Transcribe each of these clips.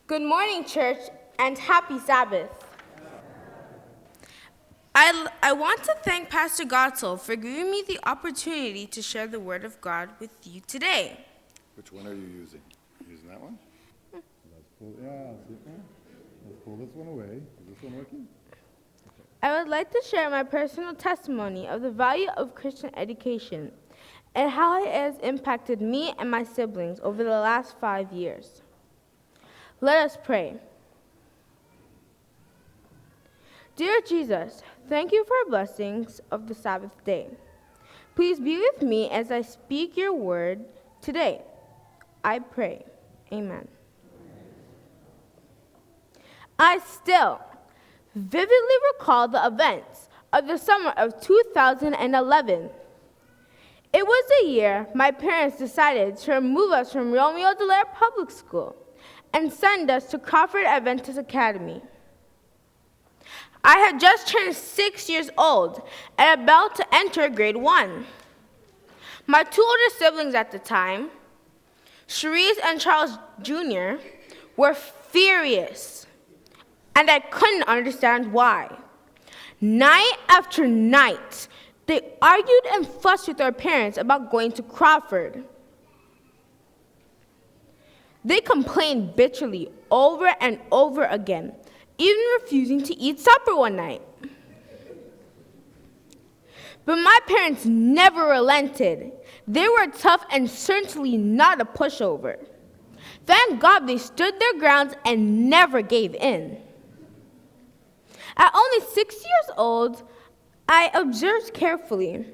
Good morning, church, and happy Sabbath. I want to thank Pastor Godsoe for giving me the opportunity to share the Word of God with you today. Which one are you using? Using that one? Let's pull this one away. Is this one working? Okay. I would like to share my personal testimony of the value of Christian education and how it has impacted me and my siblings over the last 5 years. Let us pray. Dear Jesus, thank you for blessings of the Sabbath day. Please be with me as I speak your word today. I pray. Amen. I still vividly recall the events of the summer of 2011. It was the year my parents decided to remove us from Romeo Dallaire Public School and send us to Crawford Adventist Academy. I had just turned 6 years old and about to enter grade 1. My two older siblings at the time, Cherise and Charles Jr., were furious, and I couldn't understand why. Night after night, they argued and fussed with their parents about going to Crawford. They complained bitterly over and over again, even refusing to eat supper one night. But my parents never relented. They were tough and certainly not a pushover. Thank God they stood their grounds and never gave in. At only 6 years old, I observed carefully.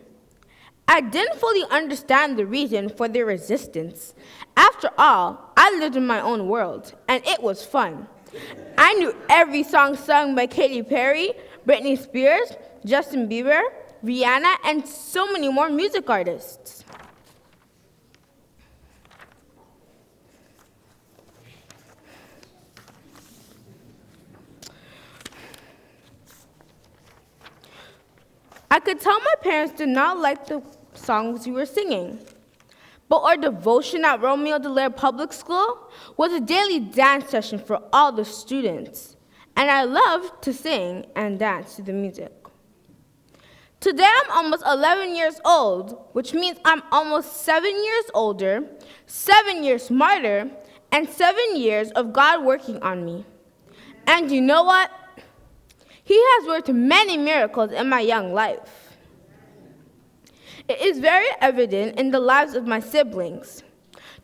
I didn't fully understand the reason for their resistance. After all, I lived in my own world, and it was fun. I knew every song sung by Katy Perry, Britney Spears, Justin Bieber, Rihanna, and so many more music artists. I could tell my parents did not like the songs we were singing. But our devotion at Romeo Dallaire Public School was a daily dance session for all the students, and I loved to sing and dance to the music. Today I'm almost 11 years old, which means I'm almost 7 years older, 7 years smarter, and 7 years of God working on me. And you know what? He has worked many miracles in my young life. It is very evident in the lives of my siblings.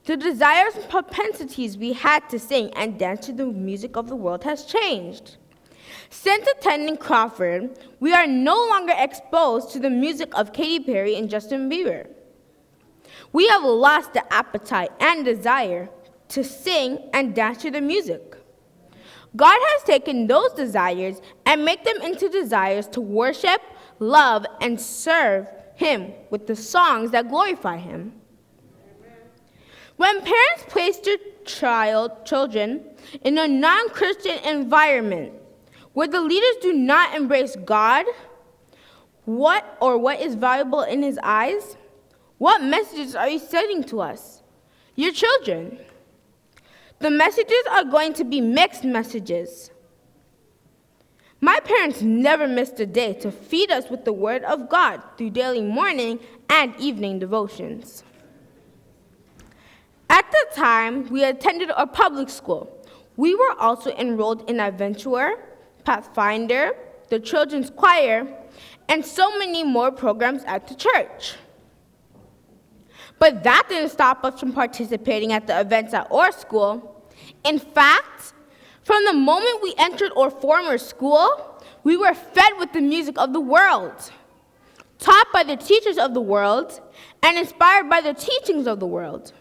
The desires and propensities we had to sing and dance to the music of the world has changed. Since attending Crawford, we are no longer exposed to the music of Katy Perry and Justin Bieber. We have lost the appetite and desire to sing and dance to the music. God has taken those desires and made them into desires to worship, love, and serve Him with the songs that glorify Him. When parents place their children in a non-Christian environment where the leaders do not embrace God, what is valuable in His eyes, what messages are you sending to us, your children? The messages are going to be mixed messages. My parents never missed a day to feed us with the Word of God through daily morning and evening devotions. At the time we attended our public school, we were also enrolled in Adventure, Pathfinder, the Children's Choir, and so many more programs at the church. But that didn't stop us from participating at the events at our school. In fact, from the moment we entered our former school, we were fed with the music of the world, taught by the teachers of the world, and inspired by the teachings of the world.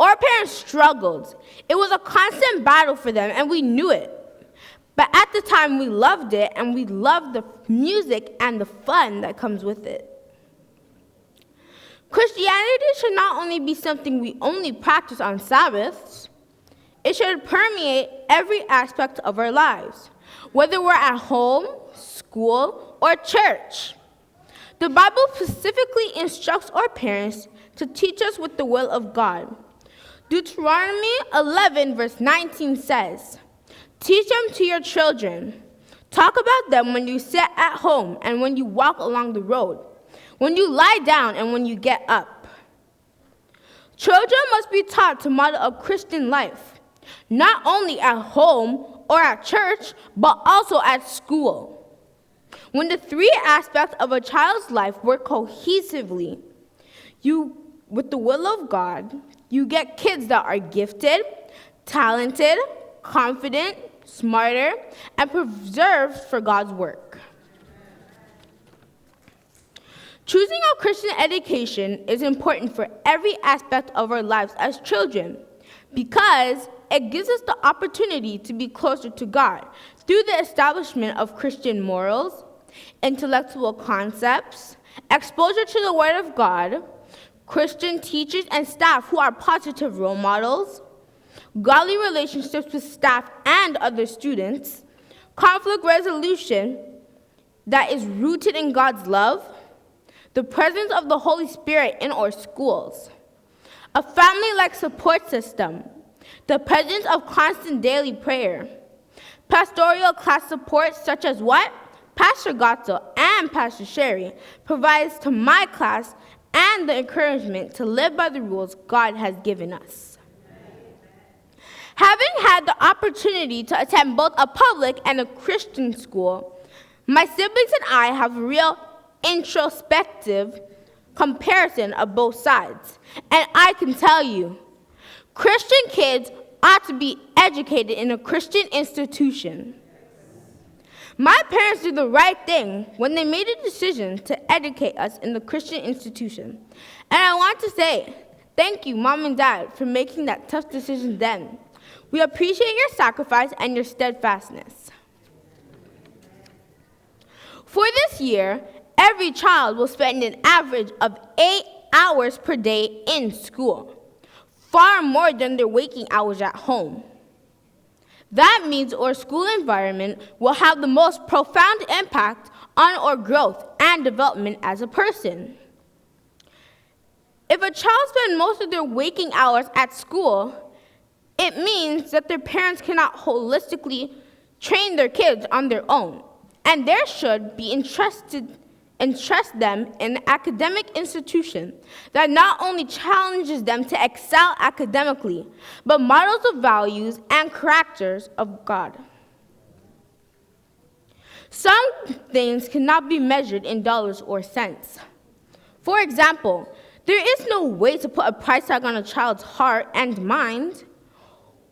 Our parents struggled. It was a constant battle for them, and we knew it. But at the time, we loved it, and we loved the music and the fun that comes with it. Christianity should not only be something we only practice on Sabbaths. It should permeate every aspect of our lives, whether we're at home, school, or church. The Bible specifically instructs our parents to teach us with the will of God. Deuteronomy 11, verse 19 says, "Teach them to your children. Talk about them when you sit at home and when you walk along the road, when you lie down and when you get up." Children must be taught to model a Christian life, not only at home or at church, but also at school. When the three aspects of a child's life work cohesively, with the will of God, you get kids that are gifted, talented, confident, smarter, and preserved for God's work. Choosing a Christian education is important for every aspect of our lives as children because it gives us the opportunity to be closer to God through the establishment of Christian morals, intellectual concepts, exposure to the Word of God, Christian teachers and staff who are positive role models, godly relationships with staff and other students, conflict resolution that is rooted in God's love, the presence of the Holy Spirit in our schools, a family-like support system, the presence of constant daily prayer, pastoral class support such as what Pastor Godsoe and Pastor Sherry provides to my class, and the encouragement to live by the rules God has given us. Having had the opportunity to attend both a public and a Christian school, my siblings and I have a real introspective comparison of both sides. And I can tell you, Christian kids ought to be educated in a Christian institution. My parents did the right thing when they made a decision to educate us in the Christian institution. And I want to say, thank you, Mom and Dad, for making that tough decision then. We appreciate your sacrifice and your steadfastness. For this year, every child will spend an average of 8 hours per day in school, far more than their waking hours at home. That means our school environment will have the most profound impact on our growth and development as a person. If a child spends most of their waking hours at school, it means that their parents cannot holistically train their kids on their own, and there should be entrust them in an academic institution that not only challenges them to excel academically, but models the values and characters of God. Some things cannot be measured in dollars or cents. For example, there is no way to put a price tag on a child's heart and mind,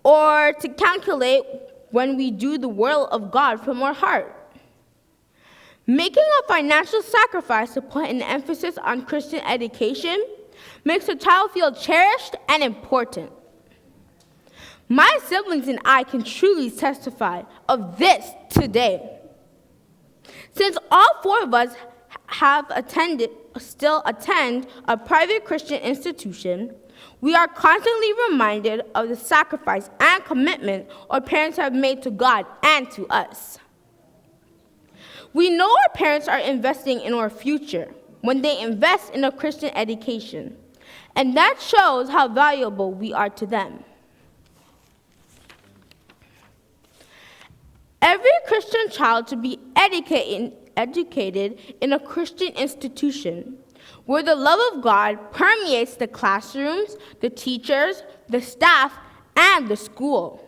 or to calculate when we do the will of God from our heart. Making a financial sacrifice to put an emphasis on Christian education makes a child feel cherished and important. My siblings and I can truly testify of this today. Since all 4 of us still attend a private Christian institution, we are constantly reminded of the sacrifice and commitment our parents have made to God and to us. We know our parents are investing in our future when they invest in a Christian education, and that shows how valuable we are to them. Every Christian child should be educated in a Christian institution where the love of God permeates the classrooms, the teachers, the staff, and the school.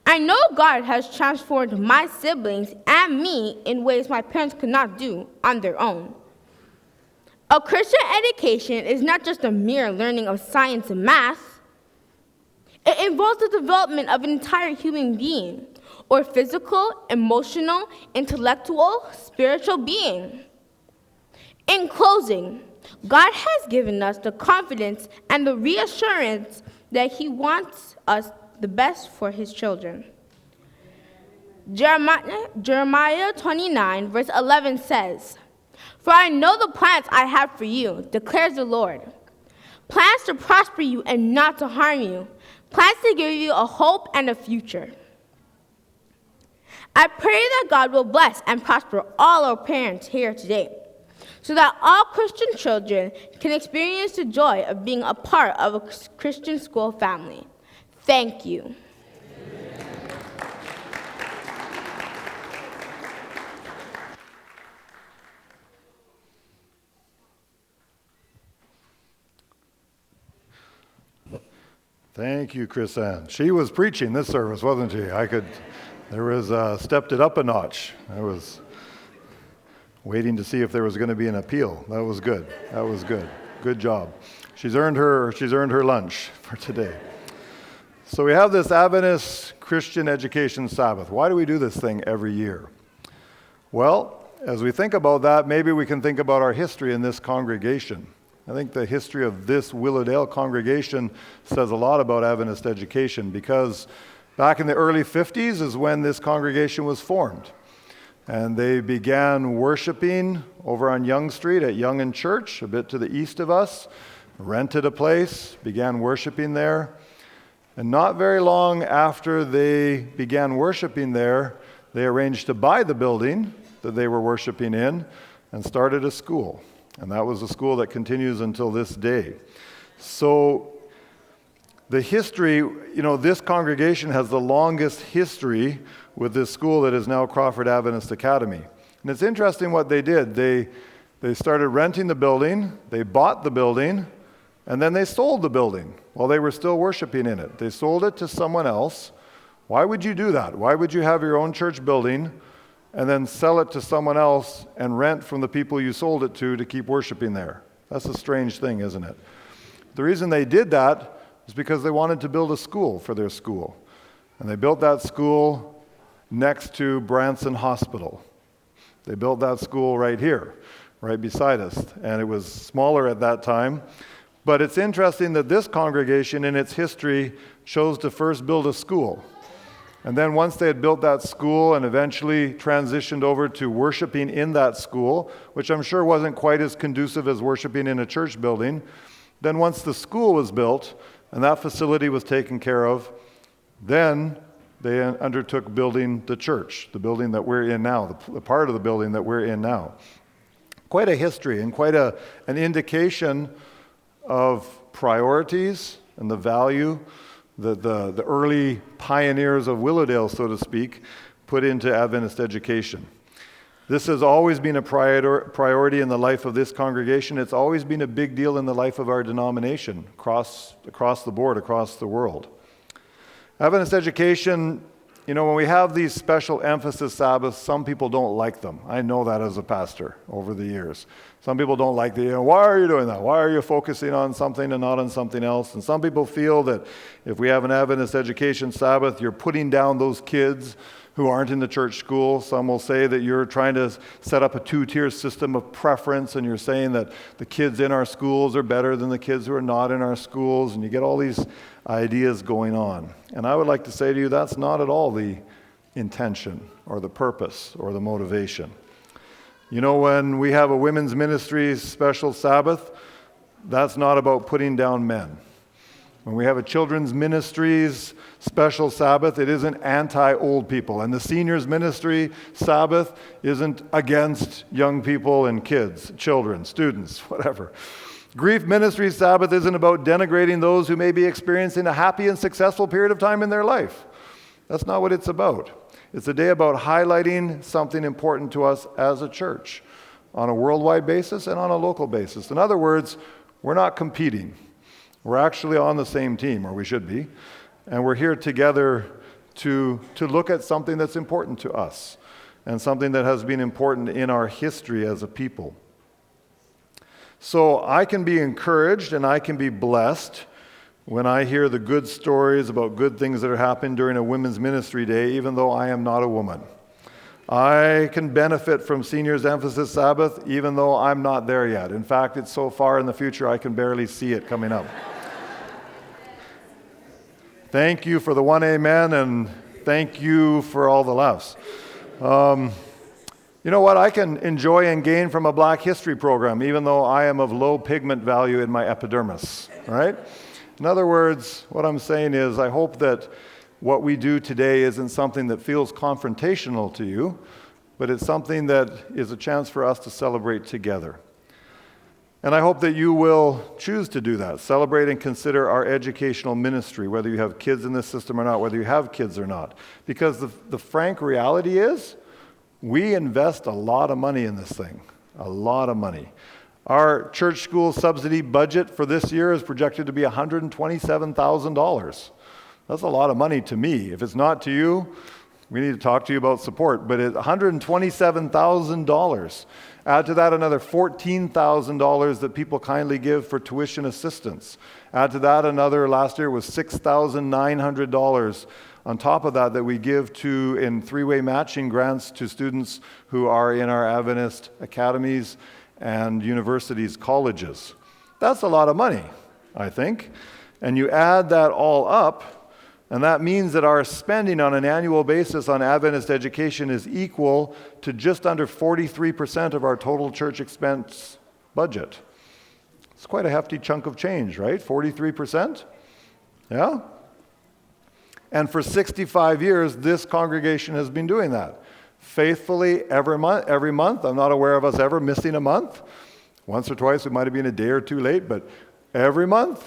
I know God has transformed my siblings and me in ways my parents could not do on their own. A Christian education is not just a mere learning of science and math. It involves the development of an entire human being, or physical, emotional, intellectual, spiritual being. In closing, God has given us the confidence and the reassurance that He wants us the best for His children. Jeremiah 29, verse 11 says, "For I know the plans I have for you, declares the Lord. Plans to prosper you and not to harm you. Plans to give you a hope and a future." I pray that God will bless and prosper all our parents here today. so that all Christian children can experience the joy of being a part of a Christian school family. Thank you. Thank you, Chrisanne. She was preaching this service, wasn't she? Stepped it up a notch. I was waiting to see if there was going to be an appeal. That was good. Good job. She's earned her lunch for today. So we have this Adventist Christian Education Sabbath. Why do we do this thing every year? Well, as we think about that, maybe we can think about our history in this congregation. I think the history of this Willowdale congregation says a lot about Adventist education, because back in the early 50s is when this congregation was formed. And they began worshiping over on Yonge Street at Yonge and Church, a bit to the east of us, rented a place, began worshiping there. And not very long after they began worshiping there, they arranged to buy the building that they were worshiping in and started a school. And that was a school that continues until this day. So the history, this congregation has the longest history with this school that is now Crawford Adventist Academy. And it's interesting what they did. They started renting the building, they bought the building, and then they sold the building while they were still worshiping in it. They sold it to someone else. Why would you do that? Why would you have your own church building and then sell it to someone else and rent from the people you sold it to keep worshiping there? That's a strange thing, isn't it? The reason they did that is because they wanted to build a school for their school. And they built that school next to Branson Hospital. They built that school right here, right beside us. And it was smaller at that time. But it's interesting that this congregation in its history chose to first build a school. And then once they had built that school and eventually transitioned over to worshiping in that school, which I'm sure wasn't quite as conducive as worshiping in a church building, then once the school was built and that facility was taken care of, then they undertook building the church, the building that we're in now, the part of the building that we're in now. Quite a history and quite an indication of priorities and the value the early pioneers of Willowdale, so to speak, put into Adventist education. This has always been a priority in the life of this congregation. It's always been a big deal in the life of our denomination, across the board, across the world. Adventist education, when we have these special emphasis Sabbaths, some people don't like them. I know that as a pastor over the years. Some people don't like why are you doing that? Why are you focusing on something and not on something else? And some people feel that if we have an Adventist education Sabbath, you're putting down those kids who aren't in the church school. Some will say that you're trying to set up a two-tier system of preference, and you're saying that the kids in our schools are better than the kids who are not in our schools, and you get all these ideas going on. And I would like to say to you, that's not at all the intention or the purpose or the motivation. When we have a women's ministry special Sabbath, that's not about putting down men. When we have a children's ministries special Sabbath, it isn't anti-old people. And the seniors ministry Sabbath isn't against young people and kids, children, students, whatever. Grief ministry Sabbath isn't about denigrating those who may be experiencing a happy and successful period of time in their life. That's not what it's about. It's a day about highlighting something important to us as a church on a worldwide basis and on a local basis. In other words, we're not competing. We're actually on the same team, or we should be, and we're here together to look at something that's important to us and something that has been important in our history as a people. So I can be encouraged and I can be blessed when I hear the good stories about good things that are happening during a women's ministry day, even though I am not a woman. I can benefit from Seniors Emphasis Sabbath, even though I'm not there yet. In fact, it's so far in the future I can barely see it coming up. Thank you for the one amen, and thank you for all the laughs. You know what? I can enjoy and gain from a Black History program, even though I am of low pigment value in my epidermis, right? In other words, what I'm saying is I hope that what we do today isn't something that feels confrontational to you, but it's something that is a chance for us to celebrate together. And I hope that you will choose to do that. Celebrate and consider our educational ministry, whether you have kids in this system or not, whether you have kids or not. Because the frank reality is, we invest a lot of money in this thing, a lot of money. Our church school subsidy budget for this year is projected to be $127,000. That's a lot of money to me. If it's not to you, we need to talk to you about support. But it's $127,000. Add to that another $14,000 that people kindly give for tuition assistance. Add to that another, last year was $6,900 on top of that we give to in three-way matching grants to students who are in our Adventist academies and universities, colleges. That's a lot of money, I think. And you add that all up, and that means that our spending on an annual basis on Adventist education is equal to just under 43% of our total church expense budget. It's quite a hefty chunk of change, right? 43%? Yeah? And for 65 years, this congregation has been doing that. Faithfully every month. I'm not aware of us ever missing a month. Once or twice we might have been a day or two late, but every month,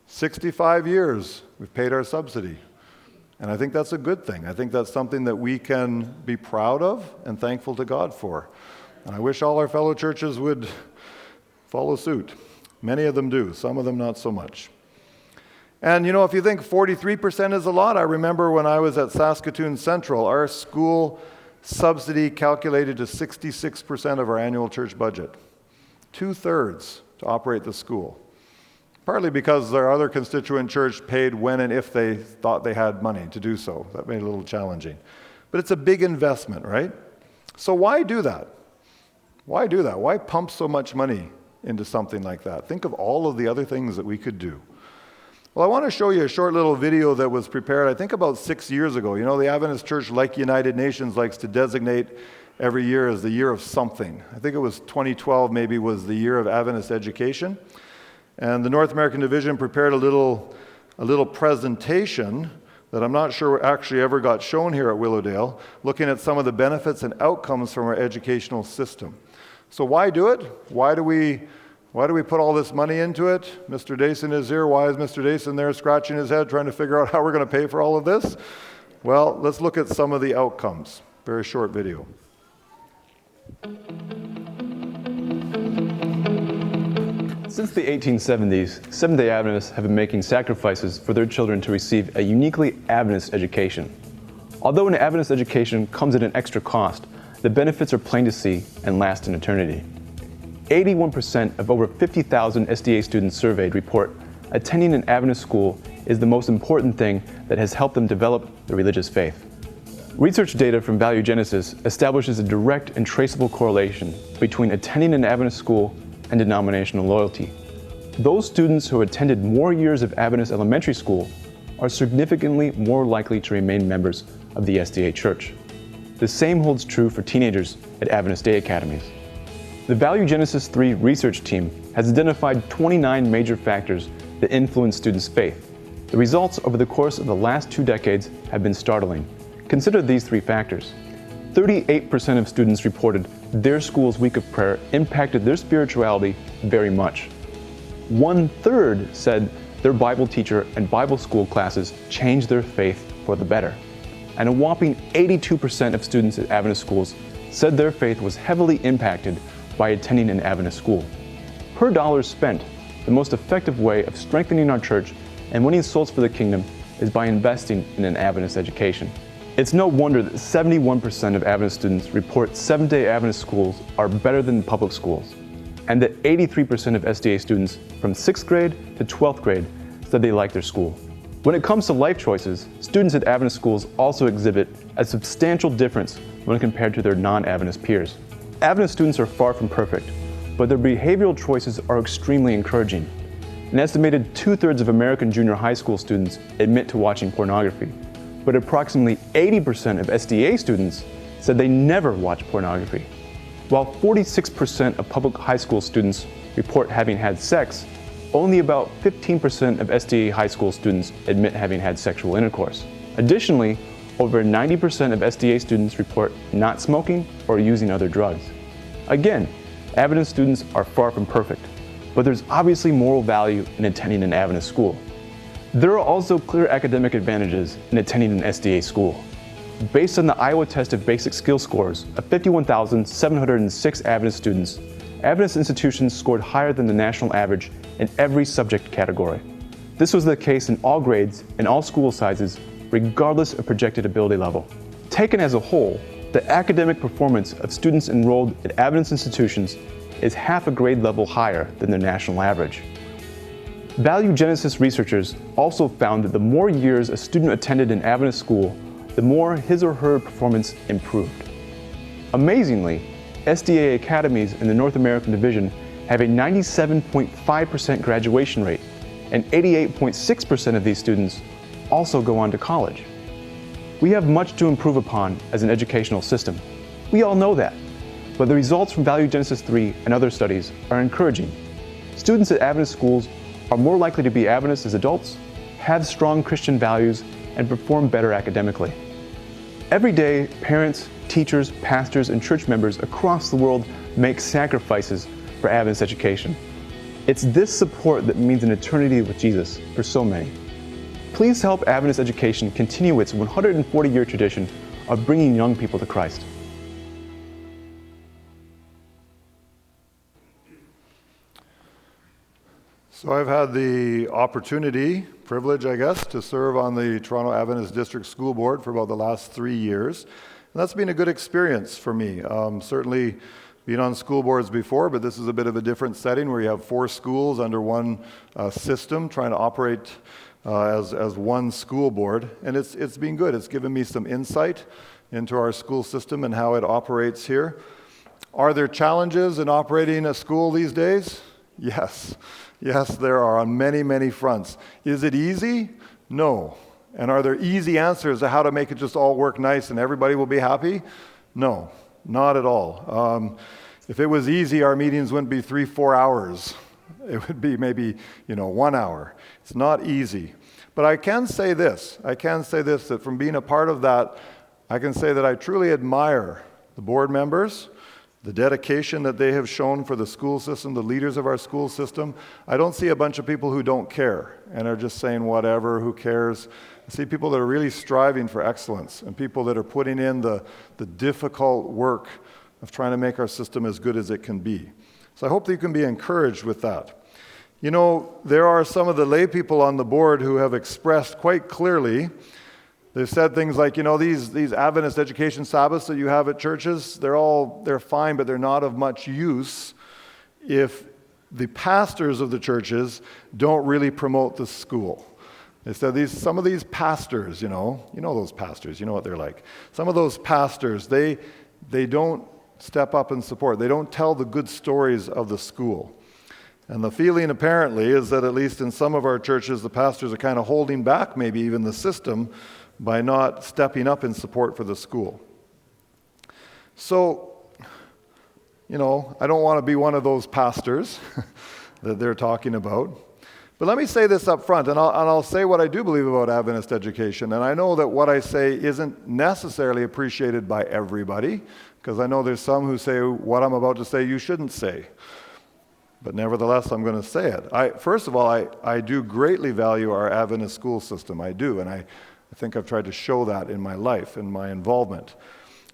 65 years, we've paid our subsidy. And I think that's a good thing. I think that's something that we can be proud of and thankful to God for. And I wish all our fellow churches would follow suit. Many of them do, some of them not so much. And if you think 43% is a lot, I remember when I was at Saskatoon Central, our school subsidy calculated to 66% of our annual church budget. 2/3 to operate the school. Partly because their other constituent church paid when and if they thought they had money to do so. That made it a little challenging. But it's a big investment, right? So why do that? Why do that? Why pump so much money into something like that? Think of all of the other things that we could do. Well, I want to show you a short little video that was prepared, I think, about 6 years ago. The Adventist Church, like United Nations, likes to designate every year as the year of something. I think it was 2012 maybe was the year of Adventist education. And the North American Division prepared a little presentation that I'm not sure actually ever got shown here at Willowdale, looking at some of the benefits and outcomes from our educational system. So why do it? Why do we put all this money into it? Mr. Dason is here. Why is Mr. Dason there scratching his head trying to figure out how we're going to pay for all of this? Well, let's look at some of the outcomes. Very short video. Since the 1870s, Seventh-day Adventists have been making sacrifices for their children to receive a uniquely Adventist education. Although an Adventist education comes at an extra cost, the benefits are plain to see and last in eternity. 81% of over 50,000 SDA students surveyed report attending an Adventist school is the most important thing that has helped them develop their religious faith. Research data from Value Genesis establishes a direct and traceable correlation between attending an Adventist school and denominational loyalty. Those students who attended more years of Adventist elementary school are significantly more likely to remain members of the SDA Church. The same holds true for teenagers at Adventist day academies. The Value Genesis 3 research team has identified 29 major factors that influence students' faith. The results over the course of the last 2 decades have been startling. Consider these 3 factors. 38% of students reported their school's week of prayer impacted their spirituality very much. 1/3 said their Bible teacher and Bible school classes changed their faith for the better. And a whopping 82% of students at Adventist schools said their faith was heavily impacted by attending an Adventist school. Per dollar spent, the most effective way of strengthening our church and winning souls for the kingdom is by investing in an Adventist education. It's no wonder that 71% of Adventist students report Seventh-day Adventist schools are better than public schools, and that 83% of SDA students from 6th grade to 12th grade said they like their school. When it comes to life choices, students at Adventist schools also exhibit a substantial difference when compared to their non-Adventist peers. Adventist students are far from perfect, but their behavioral choices are extremely encouraging. An estimated 2/3 of American junior high school students admit to watching pornography, but approximately 80% of SDA students said they never watch pornography. While 46% of public high school students report having had sex, only about 15% of SDA high school students admit having had sexual intercourse. Additionally, over 90% of SDA students report not smoking or using other drugs. Again, Adventist students are far from perfect, but there's obviously moral value in attending an Adventist school. There are also clear academic advantages in attending an SDA school. Based on the Iowa Test of Basic Skill scores of 51,706 Adventist students, Adventist institutions scored higher than the national average in every subject category. This was the case in all grades and all school sizes, regardless of projected ability level. Taken as a whole, the academic performance of students enrolled at Adventist institutions is half a grade level higher than the national average. Value Genesis researchers also found that the more years a student attended an Adventist school, the more his or her performance improved. Amazingly, SDA academies in the North American division have a 97.5% graduation rate, and 88.6% of these students also go on to college. We have much to improve upon as an educational system. We all know that, but the results from Value Genesis 3 and other studies are encouraging. Students at Adventist schools are more likely to be Adventist as adults, have strong Christian values, and perform better academically. Every day, parents, teachers, pastors, and church members across the world make sacrifices for Adventist education. It's this support that means an eternity with Jesus for so many. Please help Adventist education continue its 140-year tradition of bringing young people to Christ. So I've had the privilege, I guess, to serve on the Toronto Adventist District School Board for about the last 3 years. And that's been a good experience for me. Certainly been on school boards before, but this is a bit of a different setting where you have 4 schools under one system trying to operate as one school board. And it's been good. It's given me some insight into our school system and how it operates here. Are there challenges in operating a school these days? Yes. Yes, there are on many, many fronts. Is it easy? No. And are there easy answers to how to make it just all work nice and everybody will be happy? No, not at all. If it was easy, our meetings wouldn't be 3-4 hours. It would be maybe, 1 hour. It's not easy. But I can say this, that from being a part of that, I can say that I truly admire the board members, the dedication that they have shown for the school system, the leaders of our school system. I don't see a bunch of people who don't care and are just saying whatever, who cares. I see people that are really striving for excellence and people that are putting in the difficult work of trying to make our system as good as it can be. So I hope that you can be encouraged with that. There are some of the lay people on the board who have expressed quite clearly. They've said things like, these Adventist education Sabbaths that you have at churches, they're fine, but they're not of much use if the pastors of the churches don't really promote the school. They said some of these pastors, you know those pastors, you know what they're like. Some of those pastors, they don't step up and support. They don't tell the good stories of the school. And the feeling apparently is that at least in some of our churches, the pastors are kind of holding back maybe even the system by not stepping up in support for the school. So, I don't want to be one of those pastors that they're talking about. But let me say this up front, and I'll say what I do believe about Adventist education. And I know that what I say isn't necessarily appreciated by everybody, because I know there's some who say what I'm about to say you shouldn't say. But nevertheless, I'm going to say it. First of all, I do greatly value our Adventist school system. I do, and I think I've tried to show that in my life and my involvement.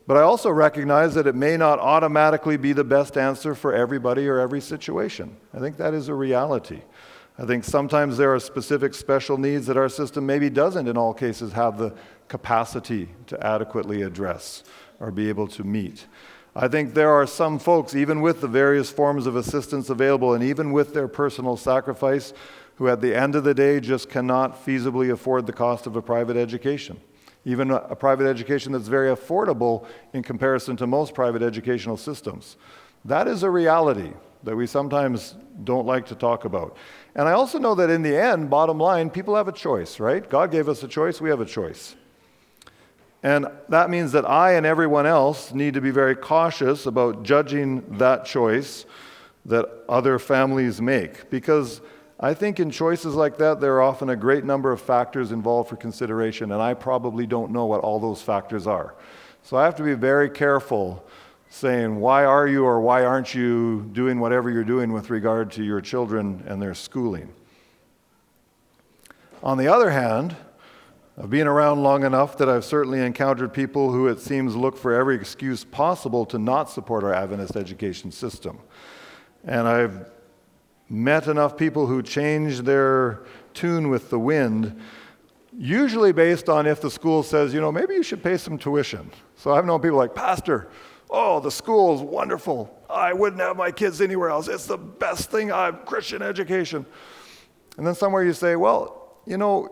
But I also recognize that it may not automatically be the best answer for everybody or every situation. I think that is a reality. I think sometimes there are specific special needs that our system maybe doesn't in all cases have the capacity to adequately address or be able to meet. I think there are some folks, even with the various forms of assistance available and even with their personal sacrifice, who at the end of the day just cannot feasibly afford the cost of a private education. Even a private education that's very affordable in comparison to most private educational systems. That is a reality that we sometimes don't like to talk about. And I also know that in the end, bottom line, people have a choice, right? God gave us a choice, we have a choice. And that means that I and everyone else need to be very cautious about judging that choice that other families make. Because I think in choices like that, there are often a great number of factors involved for consideration, and I probably don't know what all those factors are. So I have to be very careful saying, why are you or why aren't you doing whatever you're doing with regard to your children and their schooling? On the other hand, I've been around long enough that I've certainly encountered people who it seems look for every excuse possible to not support our Adventist education system. And I've met enough people who change their tune with the wind, usually based on if the school says, maybe you should pay some tuition. So I've known people like, Pastor, the school's wonderful. I wouldn't have my kids anywhere else. It's the best thing, Christian education. And then somewhere you say, well, you're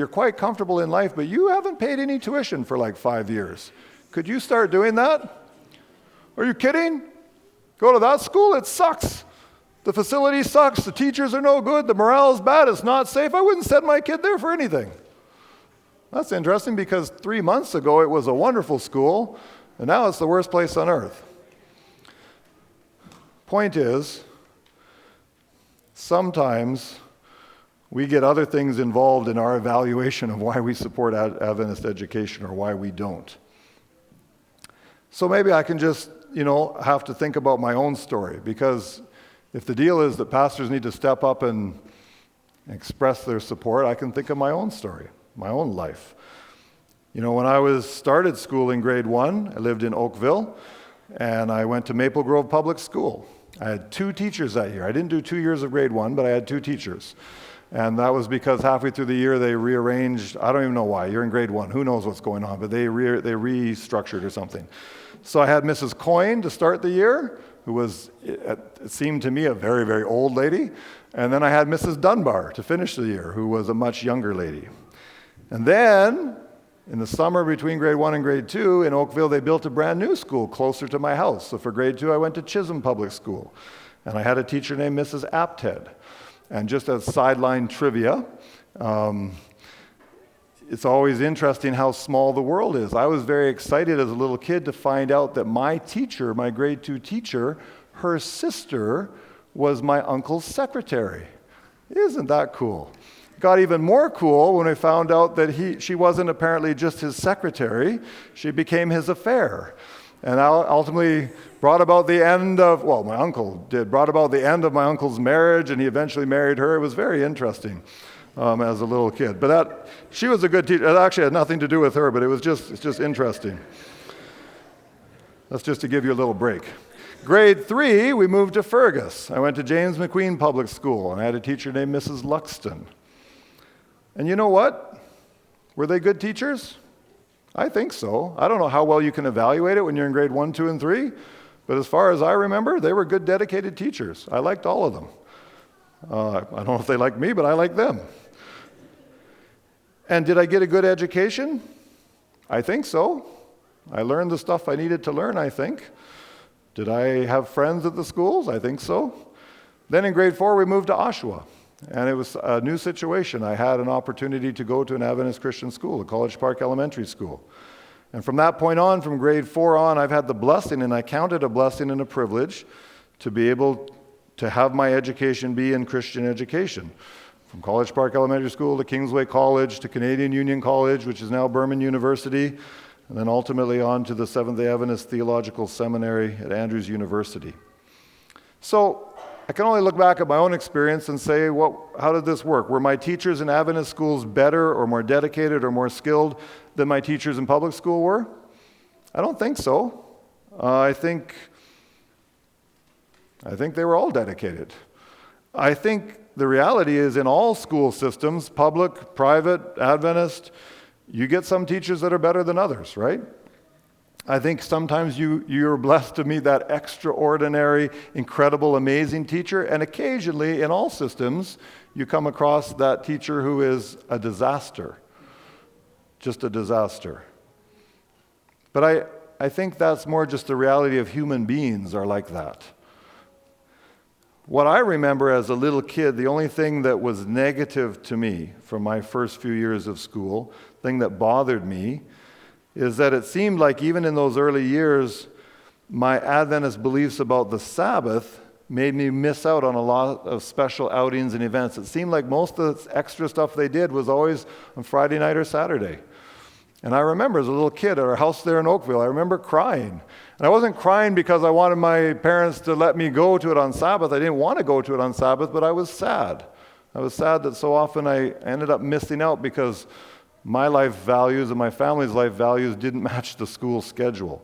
quite comfortable in life, but you haven't paid any tuition for like 5 years. Could you start doing that? Are you kidding? Go to that school? It sucks. The facility sucks. The teachers are no good. The morale is bad. It's not safe. I wouldn't send my kid there for anything. That's interesting because 3 months ago it was a wonderful school, and now it's the worst place on earth. Point is, sometimes we get other things involved in our evaluation of why we support Adventist education or why we don't. So maybe I can just, have to think about my own story, because if the deal is that pastors need to step up and express their support, I can think of my own story, my own life. When I started school in grade 1, I lived in Oakville, and I went to Maple Grove Public School. I had 2 teachers that year. I didn't do 2 years of grade 1, but I had 2 teachers. And that was because halfway through the year they rearranged. I don't even know why. You're in grade 1. Who knows what's going on? But they restructured or something. So I had Mrs. Coyne to start the year, who was, it seemed to me, a very, very old lady. And then I had Mrs. Dunbar to finish the year, who was a much younger lady. And then, in the summer between grade 1 and grade 2, in Oakville, they built a brand new school closer to my house. So for grade 2, I went to Chisholm Public School. And I had a teacher named Mrs. Apted. And just as sideline trivia, it's always interesting how small the world is. I was very excited as a little kid to find out that my teacher, my grade 2 teacher, her sister was my uncle's secretary. Isn't that cool? Got even more cool when I found out that she wasn't apparently just his secretary, she became his affair. And ultimately brought about the end of, my uncle did, brought about the end of my uncle's marriage, and he eventually married her. It was very interesting. As a little kid. But she was a good teacher. It actually had nothing to do with her, but it's just interesting. That's just to give you a little break. Grade 3, we moved to Fergus. I went to James McQueen Public School, and I had a teacher named Mrs. Luxton. And you know what? Were they good teachers? I think so. I don't know how well you can evaluate it when you're in grade 1, 2, and 3, but as far as I remember, they were good, dedicated teachers. I liked all of them. I don't know if they liked me, but I liked them. And did I get a good education? I think so. I learned the stuff I needed to learn, I think. Did I have friends at the schools? I think so. Then in grade 4, we moved to Oshawa, and it was a new situation. I had an opportunity to go to an Adventist Christian school, a College Park Elementary School. And from that point on, from grade 4 on, I've had the blessing, and I counted a blessing and a privilege to be able to have my education be in Christian education. From College Park Elementary School to Kingsway College to Canadian Union College, which is now Burman University, and then ultimately on to the Seventh-day Adventist Theological Seminary at Andrews University. So I can only look back at my own experience and say, how did this work? Were my teachers in Adventist schools better or more dedicated or more skilled than my teachers in public school were? I don't think so. I think they were all dedicated. I think the reality is in all school systems, public, private, Adventist, you get some teachers that are better than others, right? I think sometimes you're blessed to meet that extraordinary, incredible, amazing teacher, and occasionally in all systems, you come across that teacher who is a disaster, just a disaster. But I think that's more just the reality of human beings are like that. What I remember as a little kid, the only thing that was negative to me from my first few years of school, thing that bothered me, is that it seemed like even in those early years, my Adventist beliefs about the Sabbath made me miss out on a lot of special outings and events. It seemed like most of the extra stuff they did was always on Friday night or Saturday. And I remember as a little kid at our house there in Oakville, I remember crying. And I wasn't crying because I wanted my parents to let me go to it on Sabbath. I didn't want to go to it on Sabbath, but I was sad. I was sad that so often I ended up missing out because my life values and my family's life values didn't match the school schedule.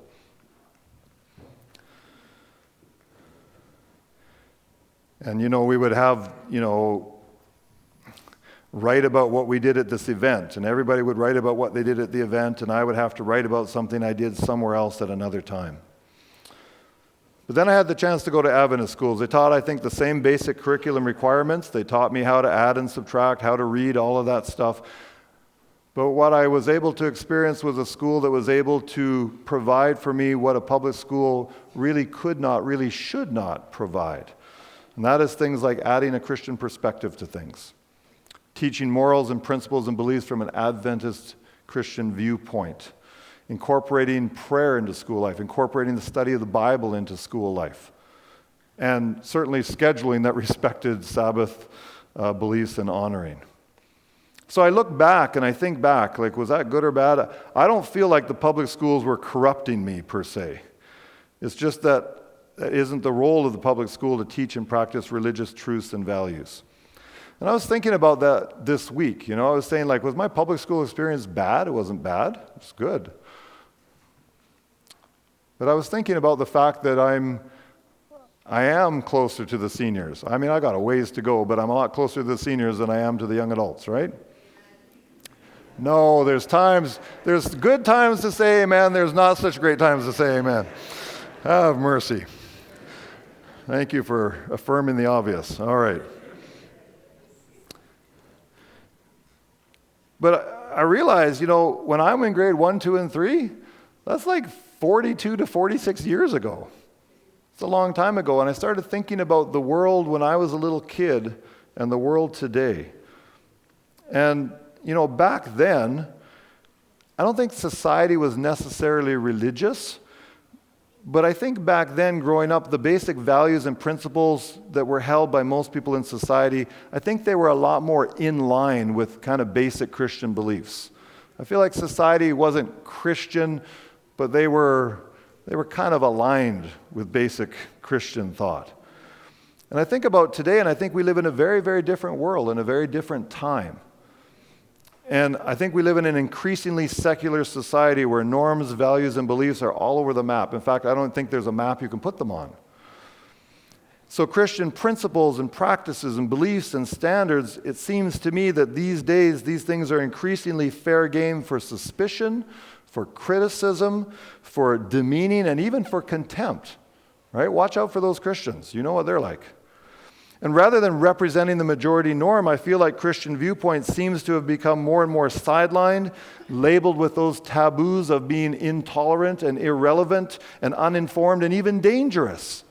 And, we would have, write about what we did at this event, and everybody would write about what they did at the event, and I would have to write about something I did somewhere else at another time. But then I had the chance to go to Adventist schools. They taught, I think, the same basic curriculum requirements. They taught me how to add and subtract, how to read, all of that stuff. But what I was able to experience was a school that was able to provide for me what a public school really could not, really should not provide. And that is things like adding a Christian perspective to things, teaching morals and principles and beliefs from an Adventist Christian viewpoint, incorporating prayer into school life, incorporating the study of the Bible into school life, and certainly scheduling that respected Sabbath beliefs and honoring. So I look back and I think back, like, was that good or bad? I don't feel like the public schools were corrupting me per se. It's just that it isn't the role of the public school to teach and practice religious truths and values. And I was thinking about that this week. I was saying, was my public school experience bad? It wasn't bad. It was good. But I was thinking about the fact that I am closer to the seniors. I mean, I got a ways to go, but I'm a lot closer to the seniors than I am to the young adults, right? No, there's good times to say amen. There's not such great times to say amen. Have mercy. Thank you for affirming the obvious. All right. But I realized, when I'm in grade 1, 2, and 3, that's like 42 to 46 years ago. It's a long time ago. And I started thinking about the world when I was a little kid and the world today. And, back then, I don't think society was necessarily religious. But I think back then, growing up, the basic values and principles that were held by most people in society, I think they were a lot more in line with kind of basic Christian beliefs. I feel like society wasn't Christian, but they were kind of aligned with basic Christian thought. And I think about today, and I think we live in a very, very different world, in a very different time. And I think we live in an increasingly secular society where norms, values, and beliefs are all over the map. In fact, I don't think there's a map you can put them on. So Christian principles and practices and beliefs and standards, it seems to me that these days, these things are increasingly fair game for suspicion, for criticism, for demeaning, and even for contempt. Right? Watch out for those Christians. You know what they're like. And rather than representing the majority norm, I feel like Christian viewpoint seems to have become more and more sidelined, labeled with those taboos of being intolerant and irrelevant and uninformed and even dangerous.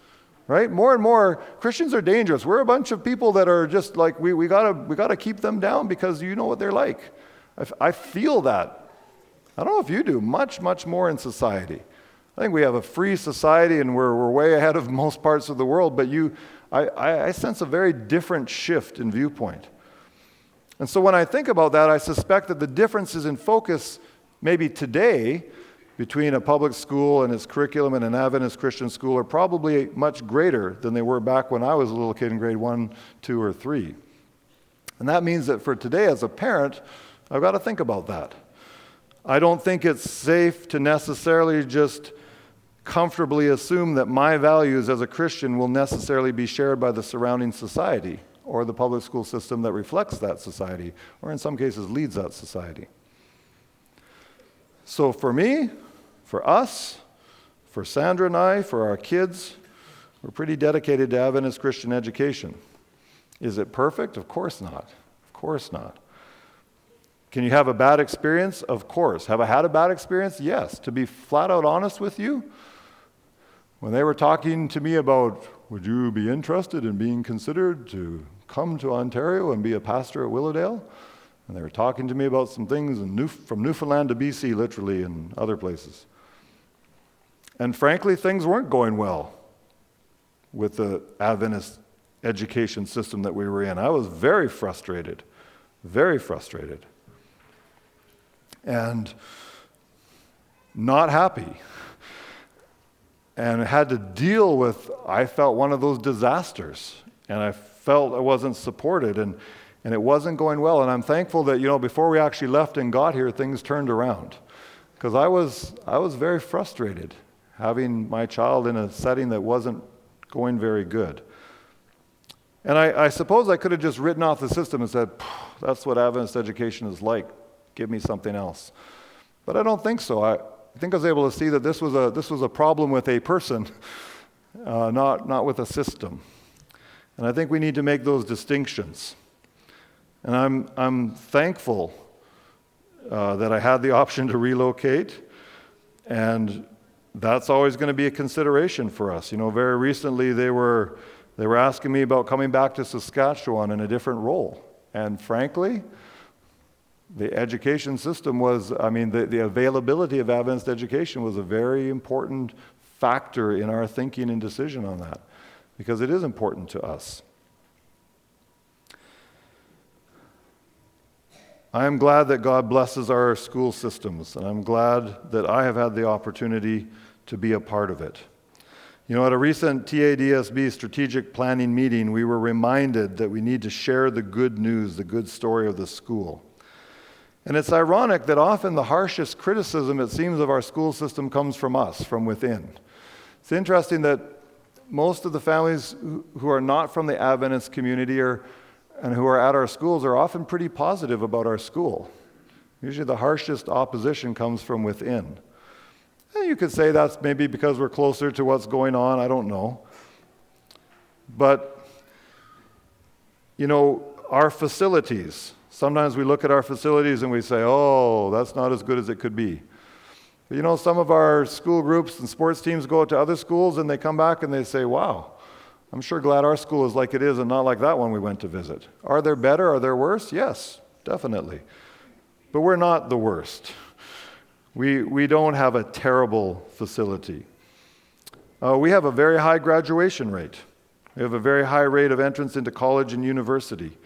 Right? More and more, Christians are dangerous. We're a bunch of people that are just like, we gotta keep them down because you know what they're like. I feel that. I don't know if you do, much, much more in society. I think we have a free society and we're way ahead of most parts of the world, but I sense a very different shift in viewpoint. And so when I think about that, I suspect that the differences in focus maybe today between a public school and its curriculum and an Adventist Christian school are probably much greater than they were back when I was a little kid in grade 1, 2, or 3. And that means that for today as a parent, I've got to think about that. I don't think it's safe to necessarily just comfortably assume that my values as a Christian will necessarily be shared by the surrounding society or the public school system that reflects that society, or in some cases leads that society. So for me, for us, for Sandra and I, for our kids, we're pretty dedicated to Adventist Christian education. Is it perfect? Of course not. Of course not. Can you have a bad experience? Of course. Have I had a bad experience? Yes. To be flat out honest with you, when they were talking to me about, would you be interested in being considered to come to Ontario and be a pastor at Willowdale? And they were talking to me about some things from Newfoundland to BC, literally, and other places. And frankly, things weren't going well. with the Adventist education system that we were in. I was very frustrated, and not happy, and had to deal with, I felt, one of those disasters, and I felt I wasn't supported, and it wasn't going well. And I'm thankful that, before we actually left and got here, things turned around, because I was very frustrated having my child in a setting that wasn't going very good. And I suppose I could have just written off the system and said, that's what Adventist education is like, give me something else. But I don't think so. I think I was able to see that this was a problem with a person, not with a system. And I think we need to make those distinctions. And I'm thankful that I had the option to relocate, and that's always going to be a consideration for us. Very recently they were asking me about coming back to Saskatchewan in a different role. And frankly, the education system the availability of Adventist education was a very important factor in our thinking and decision on that, because it is important to us. I am glad that God blesses our school systems, and I'm glad that I have had the opportunity to be a part of it. At a recent TADSB strategic planning meeting, we were reminded that we need to share the good news, the good story of the school. And it's ironic that often the harshest criticism, it seems, of our school system comes from us, from within. It's interesting that most of the families who are not from the Adventist community and who are at our schools are often pretty positive about our school. Usually the harshest opposition comes from within. And you could say that's maybe because we're closer to what's going on, I don't know. But, our facilities, sometimes we look at our facilities and we say, oh, that's not as good as it could be. But some of our school groups and sports teams go out to other schools and they come back and they say, wow, I'm sure glad our school is like it is and not like that one we went to visit. Are there better? Are there worse? Yes, definitely. But we're not the worst. We don't have a terrible facility. We have a very high graduation rate. We have a very high rate of entrance into college and university.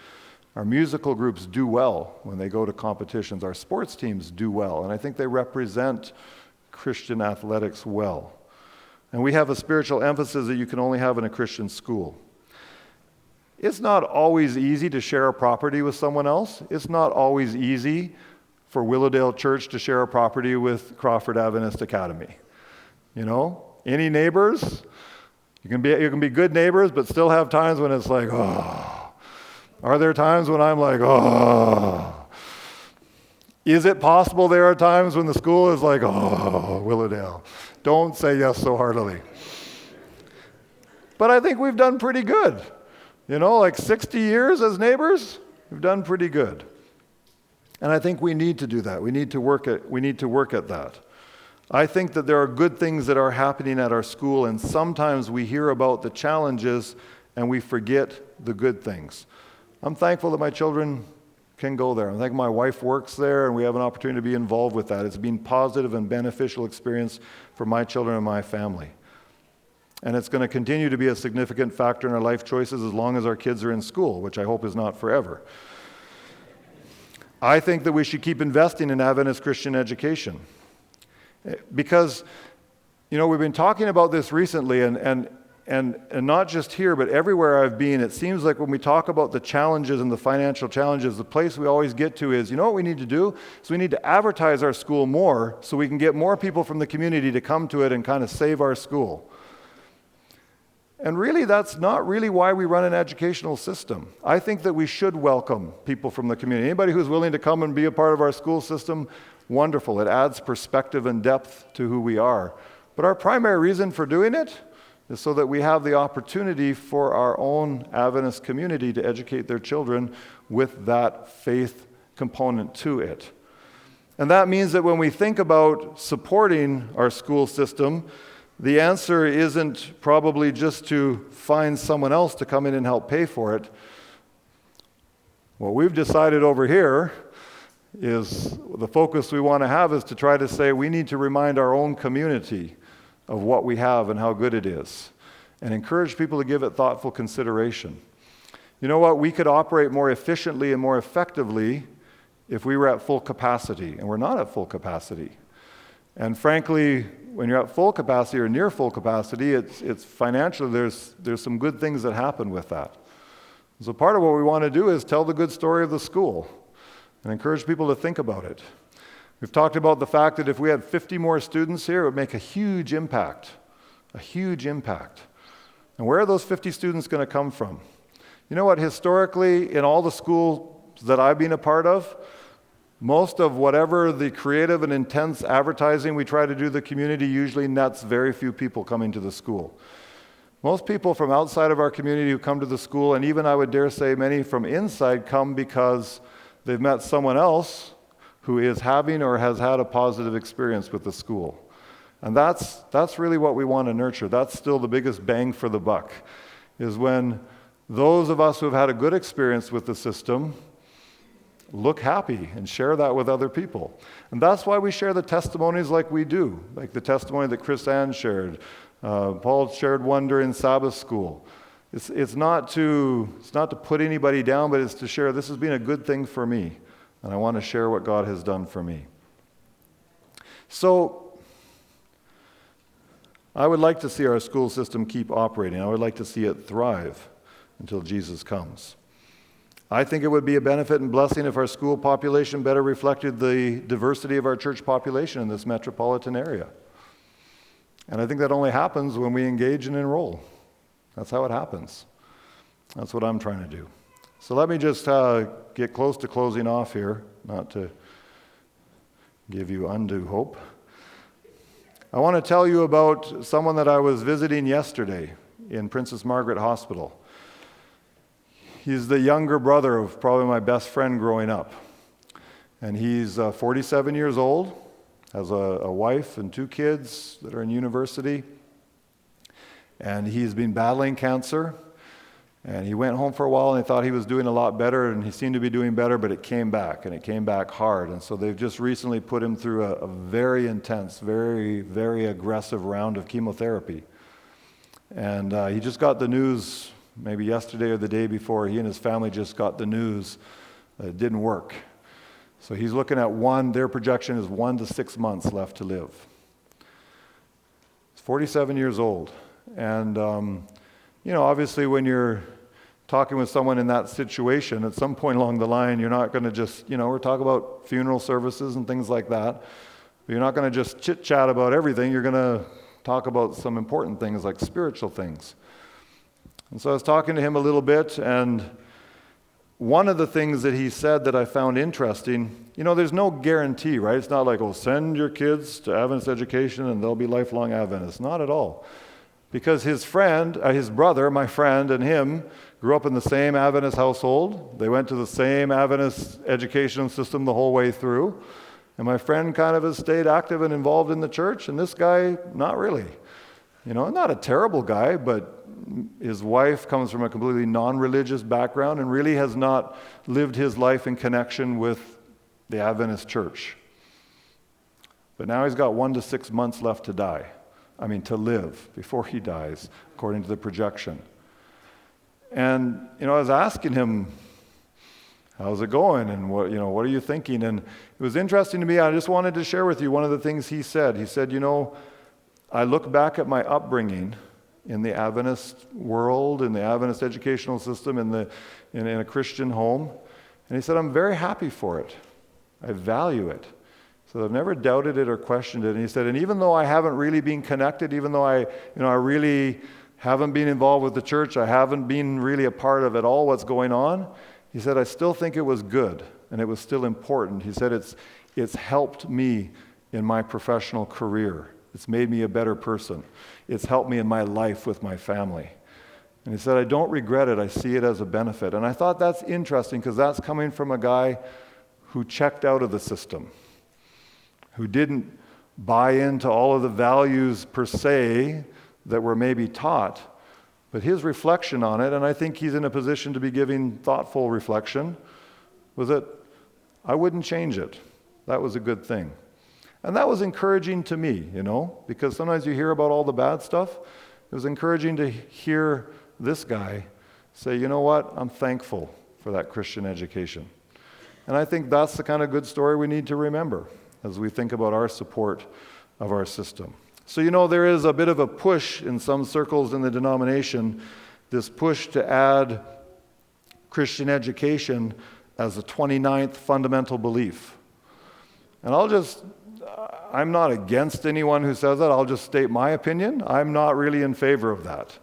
Our musical groups do well when they go to competitions. Our sports teams do well, and I think they represent Christian athletics well. And we have a spiritual emphasis that you can only have in a Christian school. It's not always easy to share a property with someone else. It's not always easy for Willowdale Church to share a property with Crawford Adventist Academy. Any neighbors? You can be good neighbors, but still have times when it's like, oh. Are there times when I'm like, oh? Is it possible there are times when the school is like, oh, Willowdale? Don't say yes so heartily. But I think we've done pretty good. 60 years as neighbors, we've done pretty good. And I think we need to do that. We need to work at that. I think that there are good things that are happening at our school, and sometimes we hear about the challenges and we forget the good things. I'm thankful that my children can go there. I think my wife works there, and we have an opportunity to be involved with that. It's been positive and beneficial experience for my children and my family. And it's going to continue to be a significant factor in our life choices as long as our kids are in school, which I hope is not forever. I think that we should keep investing in Adventist Christian education. Because, we've been talking about this recently, and not just here, but everywhere I've been, it seems like when we talk about the challenges and the financial challenges, the place we always get to is, what we need to do? is we need to advertise our school more so we can get more people from the community to come to it and kind of save our school. And really, that's not really why we run an educational system. I think that we should welcome people from the community. Anybody who's willing to come and be a part of our school system, wonderful. It adds perspective and depth to who we are. But our primary reason for doing it is so that we have the opportunity for our own Adventist community to educate their children with that faith component to it. And that means that when we think about supporting our school system, the answer isn't probably just to find someone else to come in and help pay for it. What we've decided over here is the focus we want to have is to try to say we need to remind our own community of what we have and how good it is. and encourage people to give it thoughtful consideration. You know what? We could operate more efficiently and more effectively if we were at full capacity, and we're not at full capacity. And frankly, when you're at full capacity or near full capacity, it's financially, there's some good things that happen with that. So part of what we want to do is tell the good story of the school and encourage people to think about it. We've talked about the fact that if we had 50 more students here, it would make a huge impact. A huge impact. And where are those 50 students going to come from? You know what? Historically, in all the schools that I've been a part of, most of whatever the creative and intense advertising we try to do to the community usually nets very few people coming to the school. Most people from outside of our community who come to the school, and even I would dare say many from inside, come because they've met someone else who is having or has had a positive experience with the school. And that's really what we want to nurture. That's still the biggest bang for the buck, is when those of us who have had a good experience with the system look happy and share that with other people. And that's why we share the testimonies like we do, like the testimony that Chrisanne shared. Paul shared one during Sabbath school. It's not to put anybody down, but it's to share, this has been a good thing for me, and I want to share what God has done for me. So, I would like to see our school system keep operating. I would like to see it thrive until Jesus comes. I think it would be a benefit and blessing if our school population better reflected the diversity of our church population in this metropolitan area. And I think that only happens when we engage and enroll. That's how it happens. That's what I'm trying to do. So let me just get close to closing off here, not to give you undue hope. I want to tell you about someone that I was visiting yesterday in Princess Margaret Hospital. He's the younger brother of probably my best friend growing up. And he's 47 years old, has a wife and 2 kids that are in university. And he's been battling cancer. And he went home for a while and he thought he was doing a lot better, and he seemed to be doing better, but it came back, and it came back hard. And so they've just recently put him through a very intense, very, very aggressive round of chemotherapy. And he just got the news maybe yesterday or the day before. He and his family just got the news that it didn't work. So he's looking at their projection is 1 to 6 months left to live. He's 47 years old. And, obviously when you're talking with someone in that situation, at some point along the line, you're not going to just, we're talking about funeral services and things like that. But you're not going to just chit-chat about everything. You're going to talk about some important things like spiritual things. And so I was talking to him a little bit, and one of the things that he said that I found interesting, there's no guarantee, right? It's not like, send your kids to Adventist education and they'll be lifelong Adventists. Not at all. Because his brother, my friend, and him grew up in the same Adventist household. They went to the same Adventist education system the whole way through. And my friend kind of has stayed active and involved in the church, and this guy, not really. Not a terrible guy, but his wife comes from a completely non-religious background and really has not lived his life in connection with the Adventist church. But now he's got 1 to 6 months left to live before he dies, according to the projection. And, I was asking him, how's it going? And what are you thinking? And it was interesting to me. I just wanted to share with you one of the things he said. He said, I look back at my upbringing in the Adventist world, in the Adventist educational system, in a Christian home. And he said, I'm very happy for it. I value it. So I've never doubted it or questioned it. And he said, and even though I haven't really been connected, even though I really haven't been involved with the church, I haven't been really a part of it all, what's going on, he said, I still think it was good and it was still important. He said, it's helped me in my professional career. It's made me a better person. It's helped me in my life with my family. And he said, I don't regret it. I see it as a benefit. And I thought that's interesting because that's coming from a guy who checked out of the system, who didn't buy into all of the values per se that were maybe taught, but his reflection on it, and I think he's in a position to be giving thoughtful reflection, was that I wouldn't change it. That was a good thing. And that was encouraging to me, because sometimes you hear about all the bad stuff, It was encouraging to hear this guy say, you know what, I'm thankful for that Christian education. And I think that's the kind of good story we need to remember as we think about our support of our system. So, there is a bit of a push in some circles in the denomination, this push to add Christian education as a 29th fundamental belief. And I'm not against anyone who says that. I'll just state my opinion. I'm not really in favor of that.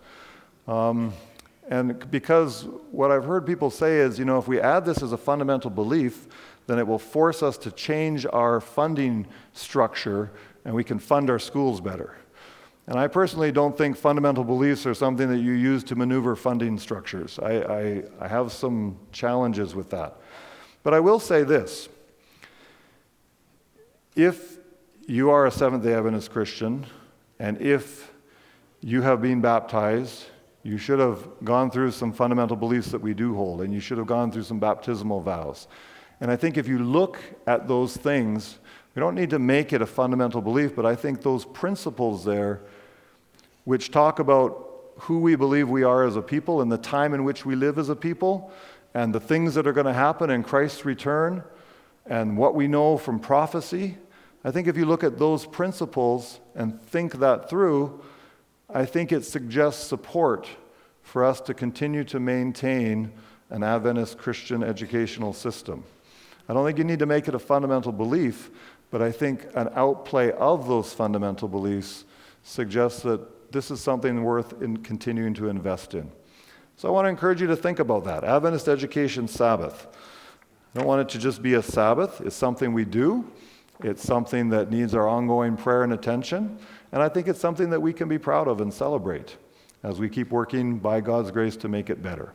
And because what I've heard people say is, if we add this as a fundamental belief, then it will force us to change our funding structure and we can fund our schools better. And I personally don't think fundamental beliefs are something that you use to maneuver funding structures. I have some challenges with that. But I will say this. If you are a Seventh-day Adventist Christian, and if you have been baptized, you should have gone through some fundamental beliefs that we do hold, and you should have gone through some baptismal vows. And I think if you look at those things, we don't need to make it a fundamental belief, but I think those principles there, which talk about who we believe we are as a people and the time in which we live as a people, and the things that are going to happen in Christ's return, and what we know from prophecy, I think if you look at those principles and think that through, I think it suggests support for us to continue to maintain an Adventist Christian educational system. I don't think you need to make it a fundamental belief, but I think an outplay of those fundamental beliefs suggests that this is something worth continuing to invest in. So I want to encourage you to think about that. Adventist Education Sabbath. I don't want it to just be a Sabbath. It's something we do. It's something that needs our ongoing prayer and attention. And I think it's something that we can be proud of and celebrate as we keep working by God's grace to make it better.